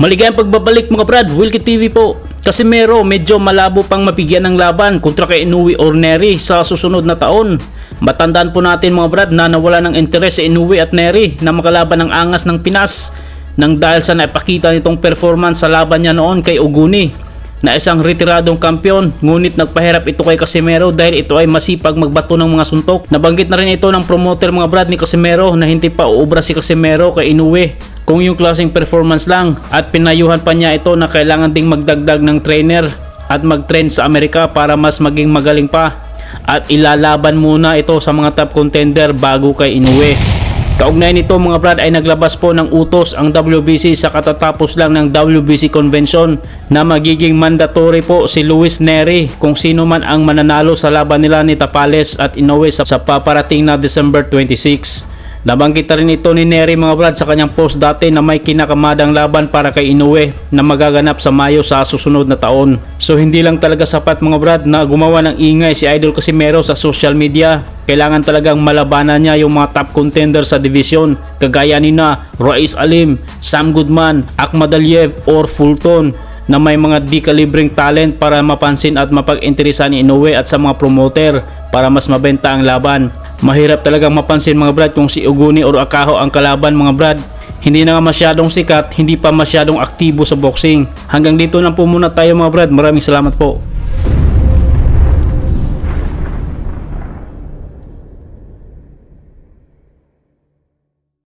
Maligayang pagbabalik mga brad, Wilkie TV po. Casimero medyo malabo pang mapigyan ng laban kontra kay Inoue or Nery sa susunod na taon. Matandaan po natin mga brad na nawala ng interes si Inoue at Nery na makalaban ng angas ng Pinas nang dahil sa naipakita nitong performance sa laban niya noon kay Oguni na isang retiradong kampiyon, ngunit nagpahirap ito kay Casimero dahil ito ay masipag magbato ng mga suntok. Nabanggit na rin ito ng promoter mga brad ni Casimero na hindi pa uubra si Casimero kay Inoue kung yung klaseng performance lang, at pinayuhan pa niya ito na kailangan ding magdagdag ng trainer at mag-train sa Amerika para mas maging magaling pa, at ilalaban muna ito sa mga top contender bago kay Inoue. Kaugnay nito mga brad ay naglabas po ng utos ang WBC sa katatapos lang ng WBC convention na magiging mandatory po si Luis Nery kung sino man ang mananalo sa laban nila ni Tapales at Inoue sa paparating na December 26. Nabanggit na rin ito ni Nery mga brad sa kanyang post dati na may kinakamadang laban para kay Inoue na magaganap sa Mayo sa susunod na taon. So hindi lang talaga sapat mga brad na gumawa ng ingay si Idol Casimero sa social media. Kailangan talagang malabanan niya yung mga top contender sa division kagaya ni na Raiz Alim, Sam Goodman, Ahmad Aliyev or Fulton na may mga di-kalibring talent para mapansin at mapag-interesa ni Inoue at sa mga promoter para mas mabenta ang laban. Mahirap talagang mapansin mga brad kung si Oguni or Akaho ang kalaban mga brad. Hindi na nga masyadong sikat, hindi pa masyadong aktibo sa boxing. Hanggang dito na po muna tayo mga brad. Maraming salamat po.